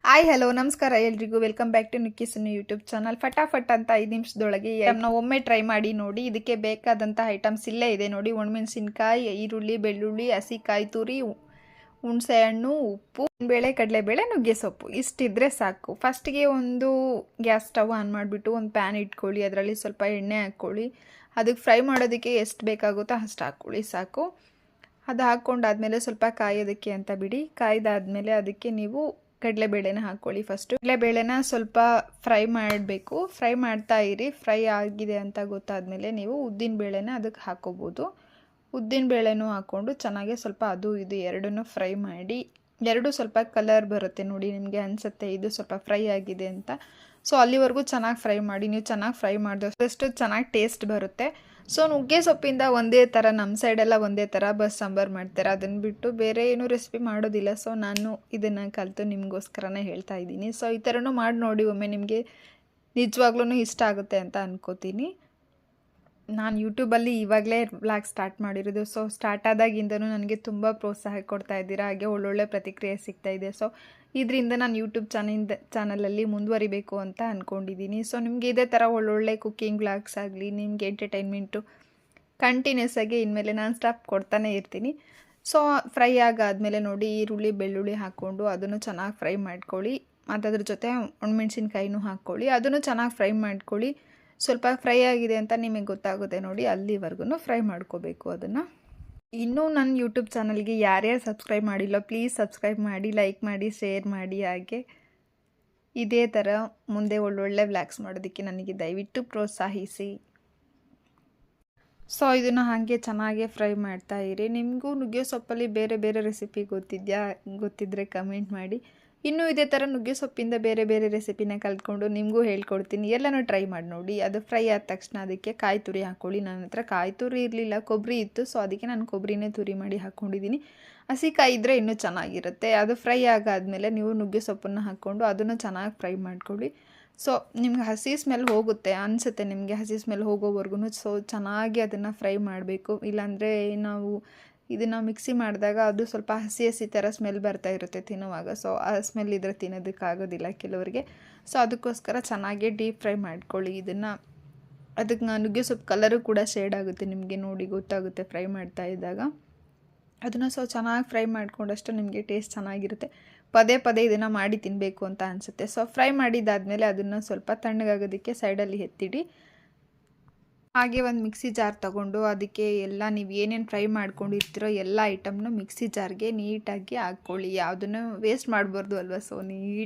Hi hello ನಮಸ್ಕಾರ ಎಲ್ರಿಗೂ welcome back to ನಿಕ್ಕಿಸನ್ನು ಯೂಟ್ಯೂಬ್ ಚಾನಲ್. ಫಟಾಫಟ್ ಅಂತ 5 ನಿಮಿಷದೊಳಗೆ ನಾವು ಒಮ್ಮೆ ಟ್ರೈ ಮಾಡಿ ನೋಡಿ. ಇದಕ್ಕೆ ಬೇಕಾದಂಥ ಐಟಮ್ಸ್ ಇಲ್ಲೇ ಇದೆ ನೋಡಿ. ಒಣಮೆಣಸಿನ್ಕಾಯಿ, ಈರುಳ್ಳಿ, ಬೆಳ್ಳುಳ್ಳಿ, ಹಸಿ ಕಾಯಿ ತುರಿ, ಹುಣಸೆ ಹಣ್ಣು, ಉಪ್ಪು, ಬೇಳೆ, ಕಡಲೆಬೇಳೆ, ನುಗ್ಗೆ ಸೊಪ್ಪು ಇಷ್ಟಿದ್ರೆ ಸಾಕು. ಫಸ್ಟಿಗೆ ಒಂದು ಗ್ಯಾಸ್ ಸ್ಟವ್ ಆನ್ ಮಾಡಿಬಿಟ್ಟು ಒಂದು ಪ್ಯಾನ್ ಇಟ್ಕೊಳ್ಳಿ. ಅದರಲ್ಲಿ ಸ್ವಲ್ಪ ಎಣ್ಣೆ ಹಾಕ್ಕೊಳ್ಳಿ. ಅದಕ್ಕೆ ಫ್ರೈ ಮಾಡೋದಕ್ಕೆ ಎಷ್ಟು ಬೇಕಾಗುತ್ತೋ ಅಷ್ಟು ಹಾಕ್ಕೊಳ್ಳಿ ಸಾಕು. ಅದು ಹಾಕ್ಕೊಂಡಾದ್ಮೇಲೆ ಸ್ವಲ್ಪ ಕಾಯೋದಕ್ಕೆ ಅಂತ ಬಿಡಿ. ಕಾಯ್ದಾದ್ಮೇಲೆ ಅದಕ್ಕೆ ನೀವು ಕಡಲೆಬೇಳೆನ ಹಾಕ್ಕೊಳ್ಳಿ. ಫಸ್ಟು ಕಡಲೆಬೇಳೆನ ಸ್ವಲ್ಪ ಫ್ರೈ ಮಾಡಬೇಕು. ಫ್ರೈ ಮಾಡ್ತಾ ಇರಿ. ಫ್ರೈ ಆಗಿದೆ ಅಂತ ಗೊತ್ತಾದಮೇಲೆ ನೀವು ಉದ್ದಿನಬೇಳೆನ ಅದಕ್ಕೆ ಹಾಕ್ಕೋಬೋದು. ಉದ್ದಿನಬೇಳೆನೂ ಹಾಕ್ಕೊಂಡು ಚೆನ್ನಾಗಿ ಸ್ವಲ್ಪ ಅದು ಇದು ಎರಡನ್ನೂ ಫ್ರೈ ಮಾಡಿ. ಎರಡು ಸ್ವಲ್ಪ ಕಲರ್ ಬರುತ್ತೆ ನೋಡಿ, ನಿಮಗೆ ಅನಿಸುತ್ತೆ ಇದು ಸ್ವಲ್ಪ ಫ್ರೈ ಆಗಿದೆ ಅಂತ. ಸೊ ಅಲ್ಲಿವರೆಗೂ ಚೆನ್ನಾಗಿ ಫ್ರೈ ಮಾಡಿ. ನೀವು ಚೆನ್ನಾಗಿ ಫ್ರೈ ಮಾಡಿದಷ್ಟು ಚೆನ್ನಾಗಿ ಟೇಸ್ಟ್ ಬರುತ್ತೆ. ಸೊ ನುಗ್ಗೆ ಸೊಪ್ಪಿಂದ ಒಂದೇ ಥರ ನಮ್ಮ ಸೈಡೆಲ್ಲ ಒಂದೇ ಥರ ಸಾಂಬಾರು ಮಾಡ್ತಾರೆ. ಅದನ್ನು ಬಿಟ್ಟು ಬೇರೆ ಏನೂ ರೆಸಿಪಿ ಮಾಡೋದಿಲ್ಲ. ಸೊ ನಾನು ಇದನ್ನು ಕಲಿತು ನಿಮಗೋಸ್ಕರನೇ ಹೇಳ್ತಾ ಇದ್ದೀನಿ. ಸೊ ಈ ಥರನೂ ಮಾಡಿ ನೋಡಿ, ಒಮ್ಮೆ ನಿಮಗೆ ನಿಜವಾಗ್ಲೂ ಇಷ್ಟ ಆಗುತ್ತೆ ಅಂತ ಅನ್ಕೋತೀನಿ. ನಾನು ಯೂಟ್ಯೂಬಲ್ಲಿ ಇವಾಗಲೇ ವ್ಲಾಗ್ ಸ್ಟಾರ್ಟ್ ಮಾಡಿರೋದು. ಸೊ ಸ್ಟಾರ್ಟ್ ಆದಾಗಿಂದನೂ ನನಗೆ ತುಂಬ ಪ್ರೋತ್ಸಾಹ ಕೊಡ್ತಾ ಇದ್ದೀರಾ, ಹಾಗೆ ಒಳ್ಳೊಳ್ಳೆ ಪ್ರತಿಕ್ರಿಯೆ ಸಿಗ್ತಾ ಇದೆ. ಸೊ ಇದರಿಂದ ನಾನು ಯೂಟ್ಯೂಬ್ ಚಾನಲಲ್ಲಿ ಮುಂದುವರಿಬೇಕು ಅಂತ ಅಂದ್ಕೊಂಡಿದ್ದೀನಿ. ಸೊ ನಿಮಗೆ ಇದೇ ಥರ ಒಳ್ಳೊಳ್ಳೆ ಕುಕ್ಕಿಂಗ್ ವ್ಲಾಗ್ಸ್ ಆಗಲಿ, ನಿಮಗೆ ಎಂಟರ್ಟೈನ್ಮೆಂಟು ಕಂಟಿನ್ಯೂಸ್ ಆಗಿ ಇನ್ಮೇಲೆ ನಾನು ಸ್ಟಾಪ್ ಕೊಡ್ತಾನೆ ಇರ್ತೀನಿ. ಸೊ ಫ್ರೈ ಆಗಾದಮೇಲೆ ನೋಡಿ, ಈರುಳ್ಳಿ ಬೆಳ್ಳುಳ್ಳಿ ಹಾಕ್ಕೊಂಡು ಅದನ್ನು ಚೆನ್ನಾಗಿ ಫ್ರೈ ಮಾಡ್ಕೊಳ್ಳಿ. ಮತ್ತು ಅದ್ರ ಜೊತೆ ಒಣಮೆಣ್ಸಿನ್ಕಾಯಿನೂ ಹಾಕ್ಕೊಳ್ಳಿ. ಅದನ್ನು ಚೆನ್ನಾಗಿ ಫ್ರೈ ಮಾಡ್ಕೊಳ್ಳಿ. ಸ್ವಲ್ಪ ಫ್ರೈ ಆಗಿದೆ ಅಂತ ನಿಮಗೆ ಗೊತ್ತಾಗುತ್ತೆ ನೋಡಿ, ಅಲ್ಲಿವರೆಗೂ ಫ್ರೈ ಮಾಡ್ಕೋಬೇಕು ಅದನ್ನು. ಇನ್ನೂ ನನ್ನ ಯೂಟ್ಯೂಬ್ ಚಾನಲ್ಗೆ ಯಾರ್ಯಾರು ಸಬ್ಸ್ಕ್ರೈಬ್ ಮಾಡಿಲ್ಲ ಪ್ಲೀಸ್ ಸಬ್ಸ್ಕ್ರೈಬ್ ಮಾಡಿ, ಲೈಕ್ ಮಾಡಿ, ಶೇರ್ ಮಾಡಿ. ಹಾಗೆ ಇದೇ ಥರ ಮುಂದೆ ಒಳ್ಳೊಳ್ಳೆ ವ್ಲಾಗ್ಸ್ ಮಾಡೋದಕ್ಕೆ ನನಗೆ ದಯವಿಟ್ಟು ಪ್ರೋತ್ಸಾಹಿಸಿ. ಸೊ ಇದನ್ನು ಹಾಗೆ ಚೆನ್ನಾಗೇ ಫ್ರೈ ಮಾಡ್ತಾ ಇರಿ. ನಿಮಗೂ ನುಗ್ಗೆ ಸೊಪ್ಪಲ್ಲಿ ಬೇರೆ ಬೇರೆ ರೆಸಿಪಿ ಗೊತ್ತಿದ್ದರೆ ಕಮೆಂಟ್ ಮಾಡಿ. ಇನ್ನೂ ಇದೇ ಥರ ನುಗ್ಗೆ ಸೊಪ್ಪಿಂದ ಬೇರೆ ಬೇರೆ ರೆಸಿಪಿನ ಕಲ್ತ್ಕೊಂಡು ನಿಮಗೂ ಹೇಳ್ಕೊಡ್ತೀನಿ. ಎಲ್ಲನೂ ಟ್ರೈ ಮಾಡಿ ನೋಡಿ. ಅದು ಫ್ರೈ ಆದ ತಕ್ಷಣ ಅದಕ್ಕೆ ಕಾಯಿ ತುರಿ ಹಾಕ್ಕೊಳ್ಳಿ. ನನ್ನ ಹತ್ರ ಕಾಯಿ ತುರಿ ಇರಲಿಲ್ಲ, ಕೊಬ್ಬರಿ ಇತ್ತು. ಸೊ ಅದಕ್ಕೆ ನಾನು ಕೊಬ್ಬರಿನೇ ತುರಿ ಮಾಡಿ ಹಾಕ್ಕೊಂಡಿದ್ದೀನಿ. ಹಸಿ ಕಾಯಿ ಇದ್ದರೆ ಇನ್ನೂ ಚೆನ್ನಾಗಿರುತ್ತೆ. ಅದು ಫ್ರೈ ಆಗಾದಮೇಲೆ ನೀವು ನುಗ್ಗೆ ಸೊಪ್ಪನ್ನು ಹಾಕ್ಕೊಂಡು ಅದನ್ನು ಚೆನ್ನಾಗಿ ಫ್ರೈ ಮಾಡ್ಕೊಳ್ಳಿ. ಸೊ ನಿಮ್ಗೆ ಹಸಿ ಸ್ಮೆಲ್ ಹೋಗುತ್ತೆ ಅನಿಸುತ್ತೆ, ನಿಮಗೆ ಹಸಿ ಸ್ಮೆಲ್ ಹೋಗೋವರೆಗೂ. ಸೊ ಚೆನ್ನಾಗಿ ಅದನ್ನು ಫ್ರೈ ಮಾಡಬೇಕು. ಇಲ್ಲಾಂದರೆ ನಾವು ಇದನ್ನು ಮಿಕ್ಸಿ ಮಾಡಿದಾಗ ಅದು ಸ್ವಲ್ಪ ಹಸಿ ಹಸಿ ಥರ ಸ್ಮೆಲ್ ಬರ್ತಾ ಇರುತ್ತೆ ತಿನ್ನುವಾಗ. ಸೊ ಆ ಸ್ಮೆಲ್ ಇದ್ರೆ ತಿನ್ನೋದಕ್ಕಾಗೋದಿಲ್ಲ ಕೆಲವರಿಗೆ. ಸೊ ಅದಕ್ಕೋಸ್ಕರ ಚೆನ್ನಾಗಿ ಡೀಪ್ ಫ್ರೈ ಮಾಡ್ಕೊಳ್ಳಿ ಇದನ್ನು. ಅದಕ್ಕೆ ನುಗ್ಗೆ ಸೊಪ್ಪು ಕಲರು ಕೂಡ ಶೇಡ್ ಆಗುತ್ತೆ, ನಿಮಗೆ ನೋಡಿ ಗೊತ್ತಾಗುತ್ತೆ ಫ್ರೈ ಮಾಡ್ತಾ ಇದ್ದಾಗ. ಅದನ್ನು ಸೊ ಚೆನ್ನಾಗಿ ಫ್ರೈ ಮಾಡ್ಕೊಂಡಷ್ಟು ನಿಮಗೆ ಟೇಸ್ಟ್ ಚೆನ್ನಾಗಿರುತ್ತೆ. ಪದೇ ಪದೇ ಇದನ್ನು ಮಾಡಿ ತಿನ್ನಬೇಕು ಅಂತ ಅನಿಸುತ್ತೆ. ಸೊ ಫ್ರೈ ಮಾಡಿದ್ದಾದಮೇಲೆ ಅದನ್ನು ಸ್ವಲ್ಪ ತಣ್ಣಗಾಗೋದಕ್ಕೆ ಸೈಡಲ್ಲಿ ಎತ್ತಿಡಿ. ಹಾಗೆ ಒಂದು ಮಿಕ್ಸಿ ಜಾರ್ ತೊಗೊಂಡು ಅದಕ್ಕೆ ಎಲ್ಲ ನೀವು ಏನೇನು ಫ್ರೈ ಮಾಡ್ಕೊಂಡಿರ್ತೀರೋ ಎಲ್ಲ ಐಟಮ್ನು ಮಿಕ್ಸಿ ಜಾರ್ಗೆ ನೀಟಾಗಿ ಹಾಕ್ಕೊಳ್ಳಿ. ಯಾವುದನ್ನು ವೇಸ್ಟ್ ಮಾಡಬಾರ್ದು ಅಲ್ವಾ. ಸೊ